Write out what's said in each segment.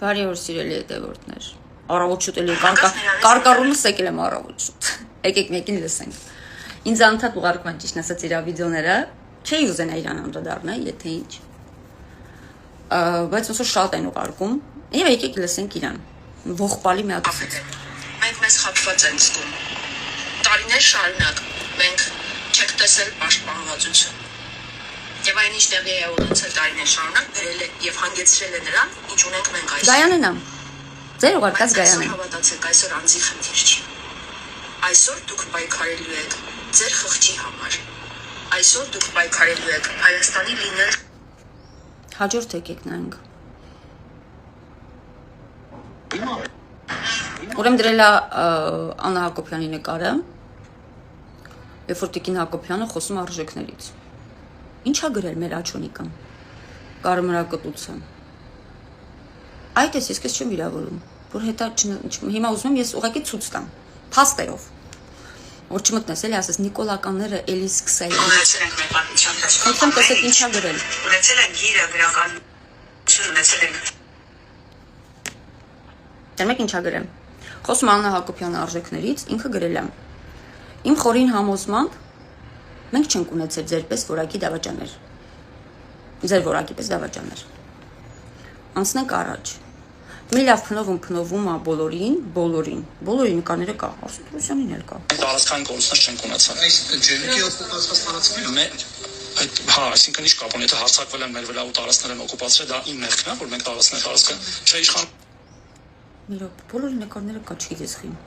Բարի օր սիրելի հետևորդներ։ Առավոտ շուտ էլի կարկառումս եկել եմ առավոտ շուտ։ Եկեք մեկին լսենք։ Ինձ անդադ ուղարկում են ճիշտ ասած իր վիդեոները, չէի ուզենա իրան անդրադառնալ, եթե ինչ։ Բայց ոնց որ շատ են ուղարկում, եւ եկեք լսենք իրան։ Ողբալի մի հատ։ Մենք մեզ խաբված են զգում։ Տարիներ շարունակ մենք չեք տեսել պաշտպանվածություն։ Եվ այն ինչ տեղի է ունեցել տարիներ շարունակ բերել է եւ հանգեցրել է նրան, ինչ ունենք մենք այսօր։ Գայանն է։ Ձեր ուղարկած Գայանն է։ Հավատացեք, այսօր անձի խնդիր չի։ Այսօր դուք պայքարելու եք ձեր խղճի համար։ Այսօր դուք պայքարելու եք Հայաստանի լինել։ Հաջորդ եկեք նայենք։ Ուրեմն դրել է Աննա Հակոբյանի նկարը։ Երբ որ Տիկին Հակոբյանը խոսում արժեքներից։ Ինչա գրել մեր աչոնիկը։ Կարմրակտուցը։ Այդ էս ես քեզ չեմ վիրավորում, որ հետա հիմա ուզում եմ ես ուղղակի ցույց տամ, փաստերով։ Որ չմտնես էլի ասես նիկոլականները էլի սկսել են։ Ունեցել ենք մեր պատմության տեսքով։ Ոնց տեսեք ինչա գրել։ Ունեցել ենք գիրը գրականություն, ունեցել ենք։ Դեռ ինչա գրեմ։ Խոսում Աննա Հակոբյանի արժեքներից ինքը գրել է։ Իմ խորին համոզմամբ մենք չենք ունեցել ձերպես որակի դավաճաններ։ Ձեր որակի պես դավաճաններ։ Անցնենք առաջ։ Մի լավ փնովում է բոլորին նկարները կա, Արսենոսյանին էլ կա։ Տարածքային կորուստներ չենք ունեցել։ Այս ջենքի օկուպացված տարածքները։ Հա, այսինքն ինչ կապ ունի, եթե հարձակվել են մեր վրա ու տարածքներ են օկուպացրել, դա իմ մեղքն է, որ մենք տարածքներ տարածքը չէ իշխան։ Միրոպ, բոլորի նկարները կա, չգիտես խին։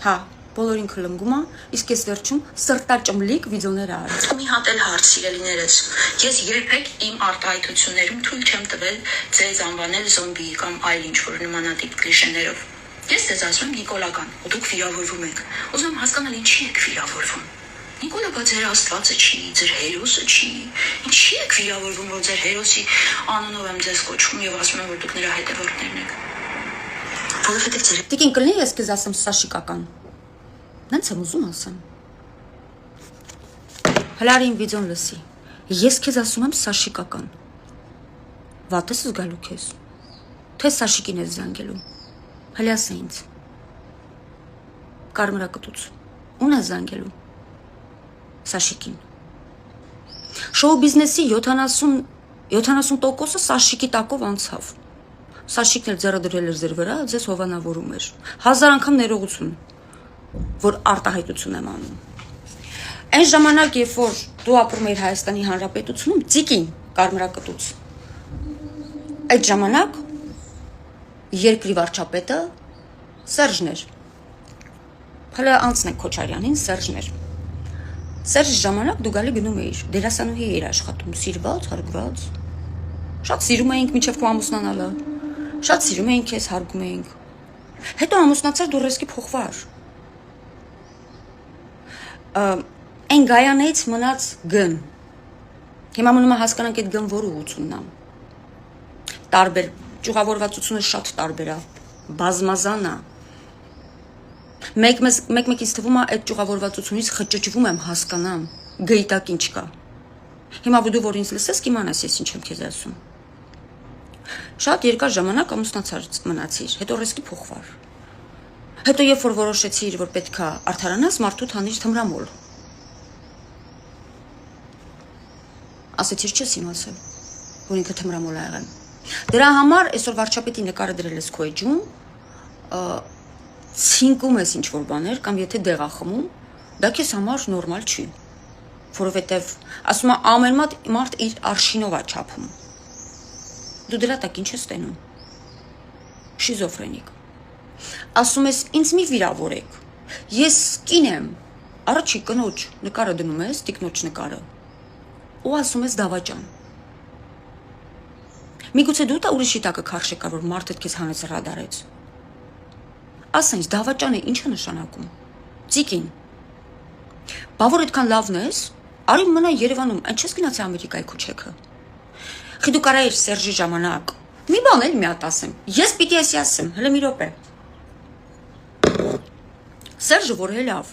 Հա, բոլորին քլնգում է, իսկ ես վերջում սրտաճմլիկ վիդեոներ արել։ Մի հատ էլ հարց սիրելիներս։ Ես երբեք իմ արտահայտություններում թույլ չեմ տվել ձեզ անվանել զոմբի կամ այլ ինչ-որ նմանատիպ կլիշեներով։ Ես ձեզ ասում եմ նիկոլական, ու դուք վիրավորվում եք։ Ուզում եմ հասկանալ ինչի եք վիրավորվում։ Նիկոլակա ձեր աստվածը չի, ձեր հերոսը չի։ Ինչի եք վիրավորվում, որ ձեր հերոսի անունով եմ ձեզ կոչում եւ ասում եմ, որ դուք նրա հետևորդներն եք։ Որովհետեւ ձեր Տիկին կլինի ես քեզ ասեմ սա շիկական։ Նենց եմ ուզում ասեմ։ Հլարին վիդեոն լսի։ Ես քեզ ասում եմ սա շիկական։ Վատ ես զգալու քեզ։ Թե սա շիկին ես զանգելու։ Հլի ասա ինձ։ Կարմրակտուց։ Ուն ես զանգելու։ Սա շիկին։ Շոու բիզնեսի 70% սա շիկի տակով անցավ։ Սա շիկն էլ ձեռը դրել էր ձեր վրա, ձեզ հովանավորում էր։ 1000 անգամ ներողություն, որ արտահայտություն եմ անում։ Այն ժամանակ, երբ որ դու ապրում էիր Հայաստանի Հանրապետությունում, Տիկին կարմրակտուց։ Այդ ժամանակ երկրի վարչապետը Սերժն էր։ Հələ անցնենք Քոչարյանին, Սերժն էր։ Սերժի ժամանակ դու գալի գնում էիր, դերասանուհի էիր աշխատում, սիրված, հարգված։ Շատ սիրում էինք մինչև քո ամուսնանալը։ Շատ սիրում էինք քեզ, հարգում էինք։ Հետո ամուսնացար դու ռիսկի փոխվար։ Այն Գայանից մնաց գն։ Հիմա մնում է հասկանանք այդ գն որ ուղղությունն է։ Տարբեր, ճյուղավորվածությունը շատ տարբեր է, բազմազան է։ Մեկ-մեկից թվում է այդ ճյուղավորվածությունից խճճվում եմ, հասկանամ, գիտակ ինչ կա։ Հիմա դու որ ինձ լսես, կիմանաս ես ինչ եմ քեզ ասում։ Շատ երկար ժամանակ ամուսնացած մնացիր, հետո ռիսկի փոխվար։ Հետո երբ որ որոշեցիր, որ պետքա արդարանաս, մարդու հանիր թմրամոլ։ Ասեցիր չես իմացել, որ ինքը թմրամոլ ա եղել։ Դրա համար այսօր վարչապետի նկարը դրել ես քո էջում, ցինկում ես ինչ որ բաներ կամ եթե դեղախմում, դա քեզ համար նորմալ չի։ Որովհետև ասում եմ ամեն մարդ իր արշինով է չափում։ Դու դրա տակ ինչ ես տենում։ Շիզոֆրենիկ։ Ասում ես ինձ մի վիրավորեք։ Ես կին եմ։ Առաջի կնոջ նկարը դնում ես, տիկնոջ նկարը։ Ու ասում ես դավաճան։ Միգուցե դու դա ուրիշի տակը քարշ եկար, որ մարդը քեզ հանեց ռադարեց։ Ասա ինձ դավաճանը ինչ է նշանակում։ Տիկին։ Բա որ այդքան լավն ես, արի մնա Երևանում, այն չես գնացի Ամերիկայի քուչեքը։ Խի դու կարայիր Սերժի ժամանակ։ Մի բան էլ մի հատ ասեմ։ Ես պիտի էսի ասեմ, հələ մի րոպե։ Սերժը որ հելավ։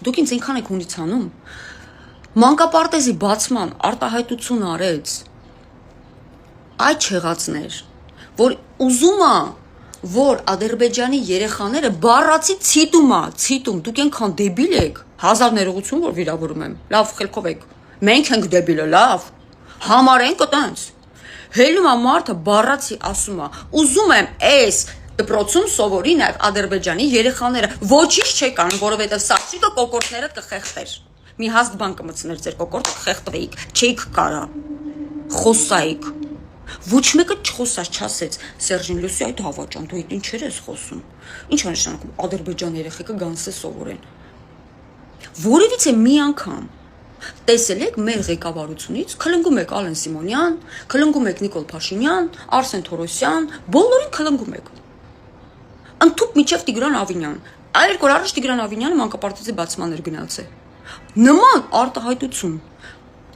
Դուք ինձ այնքան եք հունիցանում։ Մանկապարտեզի բացման արտահայտություն արեց։ Այդ չեղածներ, որ ուզում է, որ Ադրբեջանի երեխաները բառացի ցիտում, դուք այնքան դեբիլ եք, 1000 ներողություն որ վիրավորում եմ, լավ խելքով եք, մենք ենք դեբիլը, լավ, համարենք այտենց, հելում է մարդը բառացի ասում է, ուզում եմ այս դպրոցում սովորի նաև Ադրբեջանի երեխաները, ոչինչ չեք անում, որովհետև սարսիկը կոկորտներդ կխեղդեր, մի հաստ բան կմցներ ձեր կոկորտը կխեղդվեիք, չէիք կարա, խոսայիք, ոչ մեկը չխոսած չասեց Սերժին լուսի այդ հավաճան, դու այդ ինչեր ես խոսում, ինչ է նշանակում Ադրբեջան երեխեքը գանսե սովորեն, որևիցե մի անգամ տեսել եք մեր ղեկավարությունից, քլնգում եք Ալեն Սիմոնյան, քլնգում եք Նիկոլ Փաշինյան, Արսեն Թորոսյան, բոլորին քլնգում եք, ընդཐུպ միջև Տիգրան Ավինյան, այլ որ առաջ Տիգրան Ավինյանը մանկապարտեզի բացման էր գնացել, նման արտահայտություն,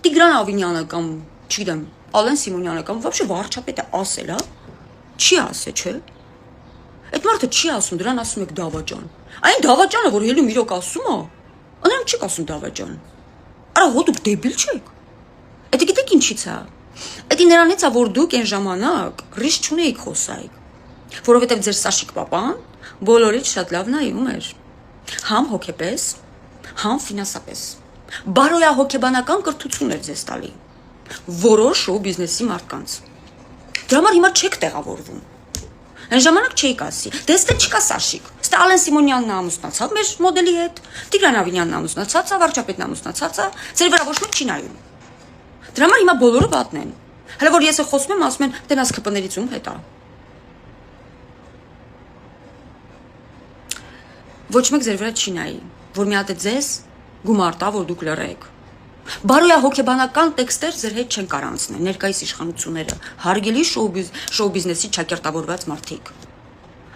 Տիգրան Ավինյանը կամ, չգիտեմ, Ալեն Սիմոնյանը կամ вообще վարչապետը ասել, չի ասել, չէ։ Այդ մարդը չի ասում, դրան ասում եք դավաճան։ Այն դավաճանը, որ հելում իրոք ասում է, նրան չեք ասում դավաճան։ Արա հո դուք դեբիլ չեք։ Էդի գիտեք ինչի՞ց է։ Էդի նրանից է, որ դուք այն ժամանակ ռիսկ չունեիք խոսայիք, որովհետև ձեր Սաշիկ պապան բոլորից շատ լավ նայում էր։ Համ հոգեպես, համ ֆինանսապես։ Բարոյա հոգեբանական կրթություն էր ձեզ տալի։ Որոշ շոու բիզնեսի մարդկանց։ Դրա համար հիմա չեք տեղավորվում։ Այն ժամանակ չէիք ասի, դե ստե չկա Սաշիկ։ Ստե Ալեն Սիմոնյանն ամուսնացավ մեր մոդելի հետ, Տիգրան Ավինյանն ամուսնացած է, վարչապետն ամուսնացած է, ձեր վրա ոչ ոք չի նայում։ Դրա համար հիմա բոլորը վատն են։ Հələ որ ես է խոսում եմ, ասում են, տենաս ԿՊ-ներից ում հետ է։ Ոչ մեկ ձեր վրա չի նայի, որ մի հատ է ձեզ գումար տա, որ դուք լռեք։ Բարոյա հոգեբանական տեքստեր ձեր հետ չեն կարող անցնել, ներկայիս իշխանությունները, հարգելի շոու բիզնեսի ճակերտավորված մարդիկ։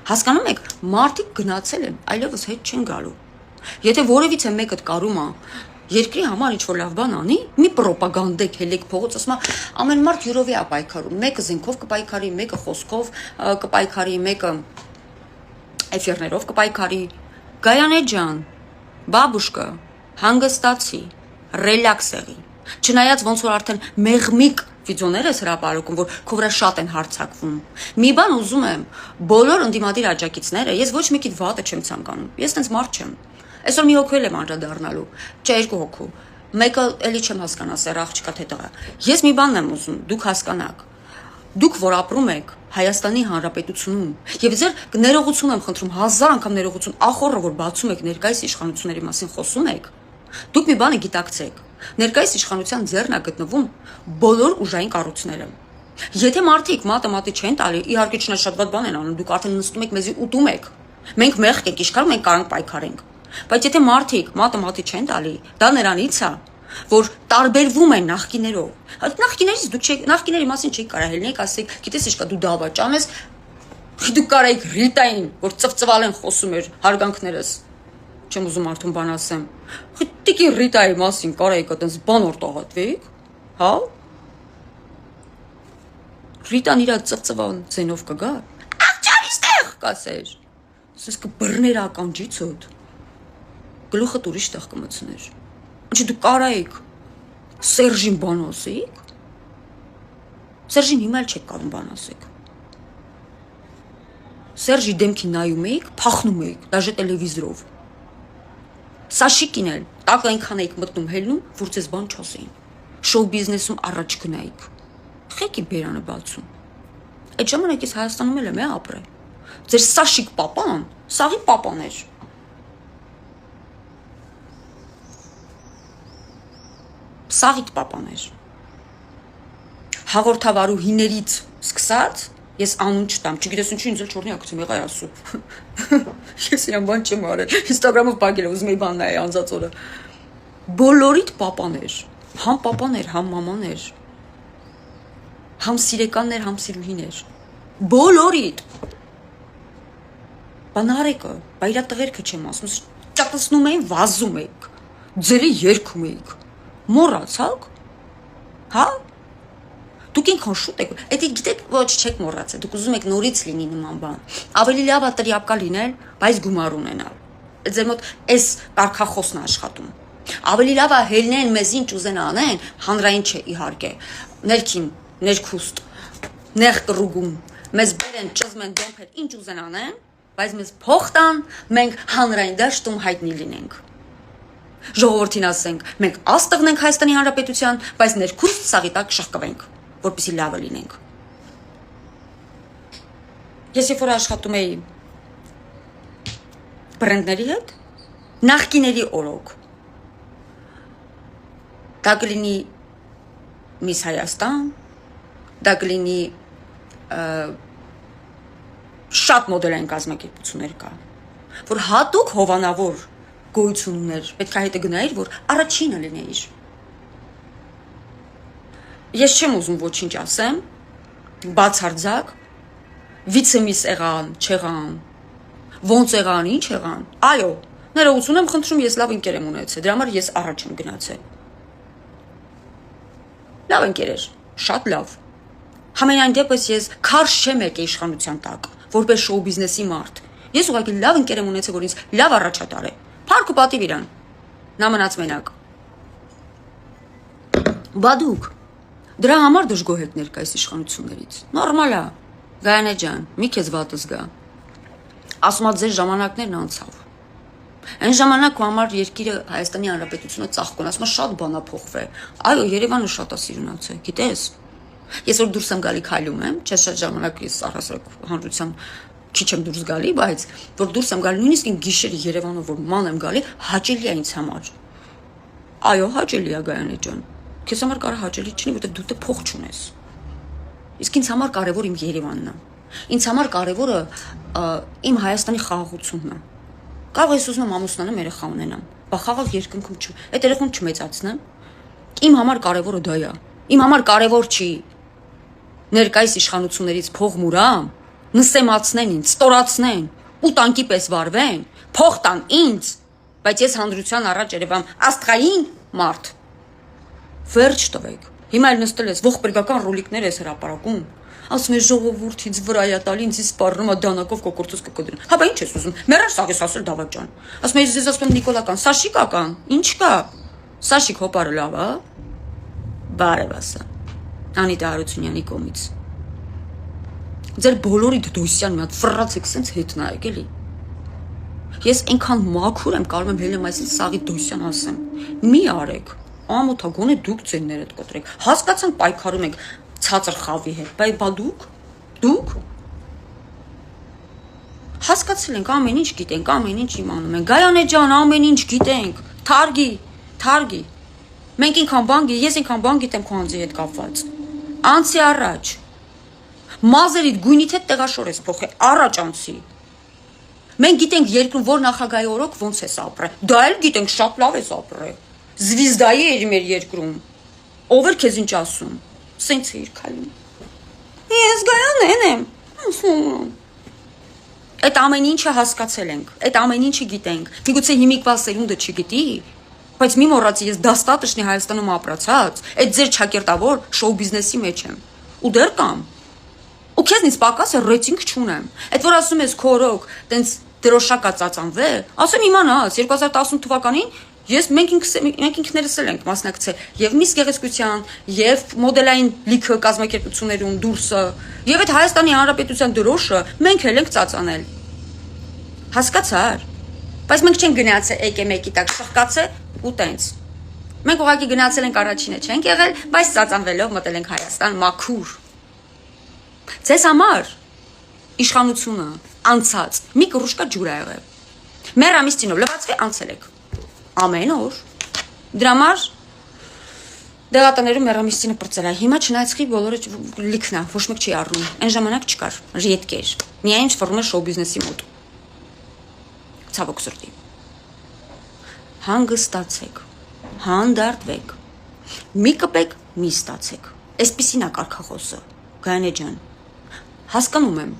Հասկանում եք, մարդիկ գնացել են, այլևս հետ չեն գալու։ Եթե որևիցե մեկը կարում է երկրի համար ինչ-որ լավ բան անի, մի պրոպագանդեք հելեք փողոց, ասում է, ամեն մարդ յուրովի է պայքարում, մեկը զենքով կպայքարի, մեկը խոսքով կպայքարի, մեկը էֆիրներով կպայքարի։ Գայանե ջան, բաբուշկա, հանգստացի, ռելաքս եղի։ Չնայած ոնց որ արդեն մեղմիկ վիդեոներ ես հրապարակում, որ քո վրա շատ են հարձակվում։ Մի բան ուզում եմ, բոլոր ընդդիմադիր աջակիցները, ես ոչ մեկի վատը չեմ ցանկանում։ Ես տենց մարդ չեմ։ Այսօր մի հոգու եմ անդրադառնալու, չէ երկու հոգու։ Մեկը էլի չեմ հասկանա, սեր աղջիկա թե տղա։ Ես մի բանն եմ ուզում, դուք հասկանաք։ Դուք որ ապրում եք Հայաստանի Հանրապետությունում, եւ ձեր ներողություն եմ խնդրում, 1000 անգամ ներողություն, ախորը որ բացում եք ներկայիս իշխանությունների մասին խոսում եք, դուք մի բանը գիտակցեք, ներկայիս իշխանության ձեռն է գտնվում բոլոր ուժային կառույցները։ Եթե մարդիկ մատը չեն տալի, իհարկե շատ վատ բան են անում, դուք արդեն նստում եք մեզի ուտում եք։ Մենք մեղք ենք իշխանում, մենք կարող ենք պայքարենք։ Բայց եթե մարդիկ մատը չեն տալի, դա նրանից է, որ տարբերվում են նախկիներով։ Այդ նախկիներից դուք նախկիների մասին չեք կարող հելնեք, ասեք, գիտես ինչ կա, դու դավաճան ես, դուք կարայիք Ռիտային, որ ծվծվալ են խոսում էր հարգանքներս։ Չեմ ուզում արդեն բան ասեմ։ Տիկի Ռիտայի մասին կարայիք այտենց բան արտահայտվեիք, հա։ Ռիտան իր ծվծվան ձենով կգա։ Աղջարիս տեղ կասեր։ Սես կբռներ ականջիցոդ։ Գլուխը ուրիշ տեղ կմցներ։ Ինչի դու կարայիք Սերժին բան ասեիք։ Սերժին հիմա էլ չեք կարող բան ասեք։ Սերժի դեմքի նայում էիք, փախնում էիք, դաժե տելևիզորով։ Սաշիկին էլ տակ այնքան էիք մտնում հելնում, որ ձեզ բան չասեին։ Շոու բիզնեսում առաջ գնայիք։ Խեկի բերանը բացում։ Այդ ժամանակ ես Հայաստանում էլ եմ ապրել։ Ձեր Սաշիկ պապան, սաղի պապան էր։ Սաղիտ պապան էր։ Հաղորդավարուհիներից սկսած ես անուն չտամ, չգիտես ինչի ինձ էլ չորնի ակցում եղա ասու։ Ես իրան բան չեմ արել, Instagram-ով պագել ուզում էի բան նայ անձած օրը։ Բոլորիդ պապան էր, համ պապան էր, համ մաման էր, համ սիրեկանն էր, համ սիրուհին էր, բոլորիդ։ Բանարեկը, բայրա տղերքը չեմ ասում, ճապսնում էին, վազում էիք, ձերի երգում էիք, մոռացաք, հա։ Դուք ինքան շուտ եք, էդի գիտեք ոչ չեք մոռացել, դուք ուզում եք նորից լինի նման բան, ավելի լավ է տրիապկա լինել, բայց գումար ունենալ, ձեր մոտ այս կարգախոսն է աշխատում, ավելի լավ է հելնեն մեզ ինչ ուզեն անեն, հանրային չէ իհարկե, ներքին, ներքուստ, նեղ կռուգում, մեզ բերեն ճզմեն դեմփեր ինչ ուզեն անեն, բայց մեզ փող տան, մենք հանրային դաշտում հայտնի լինենք։ Ժողովրդին ասենք, մենք աստղն ենք Հայաստանի Հանրապետության, բայց ներքուստ սաղի տակ շղկվենք, որպեսզի լավը լինենք։ Ես երբ որ աշխատում էի բրենդների հետ, նախկիների օրոք, դա կլինի Miss Հայաստան, դա կլինի շատ մոդելային կազմակերպություններ կա, որ հատուկ հովանավոր գոյություն ուներ, պետք է հետը գնայիր, որ առաջինը լինեիր։ Ես չեմ ուզում ոչինչ ասեմ, բացարձակ, վիցեմիս եղան, չեղան, ոնց եղան, ինչ եղան, այո, ներողություն եմ խնդրում, ես լավ ընկեր եմ ունեցել, դրա համար ես առաջ եմ գնացել։ Լավ ընկեր էր, շատ լավ։ Համենայն դեպս ես քարշ չեմ եկել իշխանության տակ, որպես շոու բիզնեսի մարդ։ Ես ուղղակի լավ ընկեր եմ ունեցել, որ ինձ լավ առաջատար է։ Փառք ու պատիվ իրան։ Նա մնաց մենակ։ Բա դուք դրա համար դժգոհ եք ներկայիս իշխանություններից։ Նորմալ է։ Գայանե ջան, մի քեզ վատս գա։ Ասում ա ձեր ժամանակներն անցավ։ Այն ժամանակ ու համար երկիրը Հայաստանի Հանրապետությունը ծաղկուն, ասում ա շատ բան ա փոխվել։ Այո, Երևանը շատ ա սիրունացել, գիտես։ Ես որ դուրս եմ գալի քայլում եմ, չէ՞ շատ ժամանակ ես առհասարակ հանրության քիչ եմ դուրս գալի, բայց որ դուրս եմ գալի, նույնիսկ ին գիշերը Երևանով որ ման եմ գալի, հաճելի է ինձ համար։ Այո, հաճելի է Գայանե ջան։ Քեզ համար կարող հաճելի չլինի, որտեղ դու դե փող չունես։ Իսկ ինձ համար կարևոր իմ Երևանն է։ Ինձ համար կարևորը իմ Հայաստանի խաղաղությունն է։ Կարող ես ուզում ամուսնանամ, երեխա ունենամ, բա խաղաղ երկնքում այդ երեխուն չմեծացնեմ։ Իմ համար կարևորը դա է։ Իմ համար կարևոր չի ներկայիս իշխանություններից փող մուրամ, նսեմացնեն ինձ, ստորացնեն, ու տանկի պես վարվեն, փող տան ինձ, բայց ես հանրության առաջ երևամ աստղային մարդ։ Վերջ տվեք։ Հիմա էլ նստել ես ողբերգական ռոլիկներ ես հրապարակում։ Ասում ես ժողովրդից վրայա տալի ինձ սպառնում է դանակով կոկորտոս կկոդրին։ Հա բա ինչ ես ուզում։ Մեռաշ սաղ ես ասել Դավթ ջան։ Ասում ես ես ասում եմ Նիկոլական, Սաշիկական, ինչ կա։ Սաշիկ հոպարը լավ է։ Բարև ասա։ Անիտա Հարությունյանի կողմից։ Ձեր բոլորի դդոսյան մի հատ ֆռացեք սենց հետ նայեք էլի։ Ես այնքան մաքուր եմ կարող եմ հելեմ այսինքն սաղի դոսյան ասեմ։ Մի արեք։ Ամոթա գոնե դուք ձեններդ կտրեք։ Հասկացանք պայքարում եք ցածր խավի հետ, բայց բա դուք հասկացել ենք ամեն ինչ գիտենք, ամեն ինչ իմանում ենք։ Գայանե ջան, ամեն ինչ գիտենք։ Թարգի։ Մենք ինքան բան գիտենք, ես ինքան բան գիտեմ քո անձի հետ կապված։ Անցի առաջ։ Մազերիդ գույնիդ հետ տեղաշոր ես փոխել, առաջ անցի։ Մենք գիտենք երկրում որ նախագահի օրոք ոնց ես ապրել։ Դա էլ գիտենք շատ լավ ես ապրել։ Զվիզդայի էր մեր երկրում։ Ով էր քեզ ինչ ասում։ Սենց է իր քայլում։ Ես Գայանեն եմ։ Այդ ամեն ինչը հասկացել ենք, այդ ամեն ինչը գիտենք։ Միգուցե հիմիկվա սերունդը չգիտի, բայց մի մոռացի ես դաստատաշնի Հայաստանում ապրացած, այդ ձեր ճակերտավոր շոու բիզնեսի մեջ եմ։ Ու դեռ կամ։ Ու քեզնից պակաս է ռեյտինգ չունեմ։ Այդ որ ասում ես քորոք, տենց դրոշակա ծածանվել, ասեմ իմանաս 2010 թվականին մենք ինքներս էլ ենք մասնակցել եւ Miss Գեղեցկության, եւ մոդելային լիքը կազմակերպություններում դուրսը, եւ այդ Հայաստանի Հանրապետության դրոշը մենք էլ ենք ծածանել։ Հասկացար։ Բայց մենք չենք գնացել եկե-մեկի տակ շղկացել ու տենց։ Մենք ուղղակի գնացել ենք առաջինը չենք եղել, բայց ծածանվելով մտել ենք Հայաստան մաքուր։ Ձեզ համար իշխանությունը անցած մի կռուշկա ջուր ա եղել։ Մեր ամիսինով լվացվի անցել եք։ Ամեն օր։ Դրա համար դեղատներում մերամիսինը պրծել է։ Հիմա չնայեցի բոլորը լիքնա, ոչ մեկ չի առնում։ Այն ժամանակ չկար, ռիետք էր։ Միայն ֆորմը շոու բիզնեսի մոտ։ Ցավոք սրտի։ Հանգստացեք, հանդարտվեք։ Մի կպեք, մի ստացեք։ Այսպիսին է կարգախոսը։ Գայանե ջան, հասկանում եմ։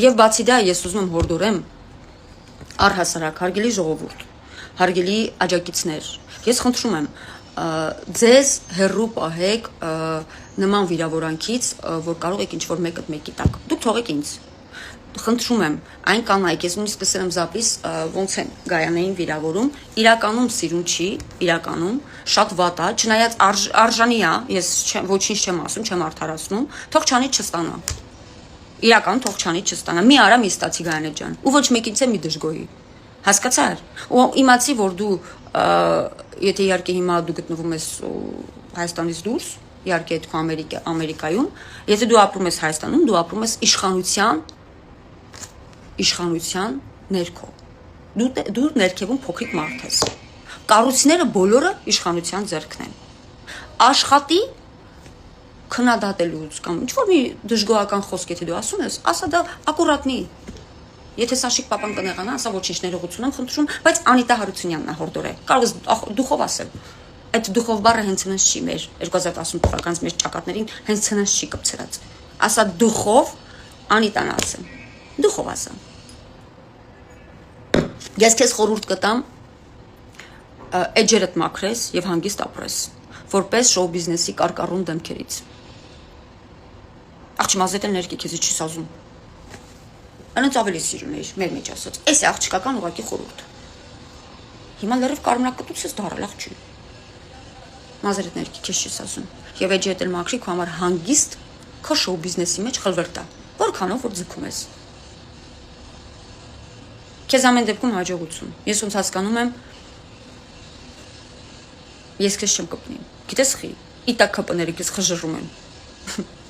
Եվ բացի դա ես ուզում եմ հորդորեմ առհասարակ հարգելի ժողովուրդ, հարգելի աջակիցներ, ես խնդրում եմ ձեզ հեռու պահեք նման վիրավորանքից, որ կարող եք ինչ-որ մեկը մեկի տակ։ Դուք թողեք ինձ։ Խնդրում եմ, այն կանայք, ես նույնիսկ լսել եմ զապիս, ոնց են Գայանեին վիրավորում, իրականում սիրուն չի, իրականում շատ վատ է, չնայած արժանի է, ես ոչինչ չեմ ասում, չեմ արդարացնում, թող չանի չստանա։ Իրական թող չանի չստանա։ Մի արա մի ստացի Գայանե ջան, ու ոչ մեկից է մի դժգոհի։ Հասկացա՞ր։ Ու իմացի, որ դու եթե իհարկե հիմա դու գտնվում ես Հայաստանից դուրս, իհարկե այդ քո Ամերիկայում, եթե դու ապրում ես Հայաստանում, դու ապրում ես իշխանության ներքո։ Դու ներքևում փոքրիկ մարդ ես։ Կառույցները բոլորը իշխանության ձեռքն են։ Աշխատի քննադատելուց կամ ինչ-որ մի դժգոհական խոսք եթե դու ասում ես, ասա դա ակուրատնի։ Եթե Սաշիկ պապան կնեղանա, ասա ոչինչ ներողություն եմ խնդրում, բայց Անիտա Հարությունյանն է հորդորե։ Կարող ես դուխով ասել։ Այդ դուխով բառը հենց հենց չի մեր 2018 թվականից մեր ճակատներին հենց հենց չի կպցրած։ Ասա դուխով Անիտան ասեմ։ Դուխով ասա։ Ես քեզ խորհուրդ կտամ էջերդ մաքրես եւ հանգիստ ապրես, որպես շոու բիզնեսի կարկառուն դեմքերից։ Աղջի մազետը ներքի քեզի չի սազում։ Անոնց ավելի սիրուն էիր, մեր մեջ ասած։ Էս է աղջիկական ուղակի խորհուրդ։ Հիմա լրիվ կարմրակտուց ես դարել աղջի։ Մազերդ ներքի քեզ չի սազում։ Եվ էջերդ էլ մաքրի քո համար հանգիստ քո շոու բիզնեսի մեջ խլվրտա։ Որքանով որ ձգում ես։ Քեզ ամեն դեպքում հաջողություն։ Ես ոնց հասկանում եմ, ես քեզ չեմ կպնի։ Գիտես խի, իտակ կպները քեզ խժռում են։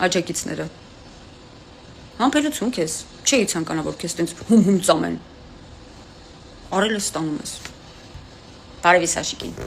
Աջակիցները։ Համբերություն քեզ, չէի ցանկանա որ քեզ տենց հում ծամեն։ Արել ես ստանում ես։ Բարևի Սաշիկին։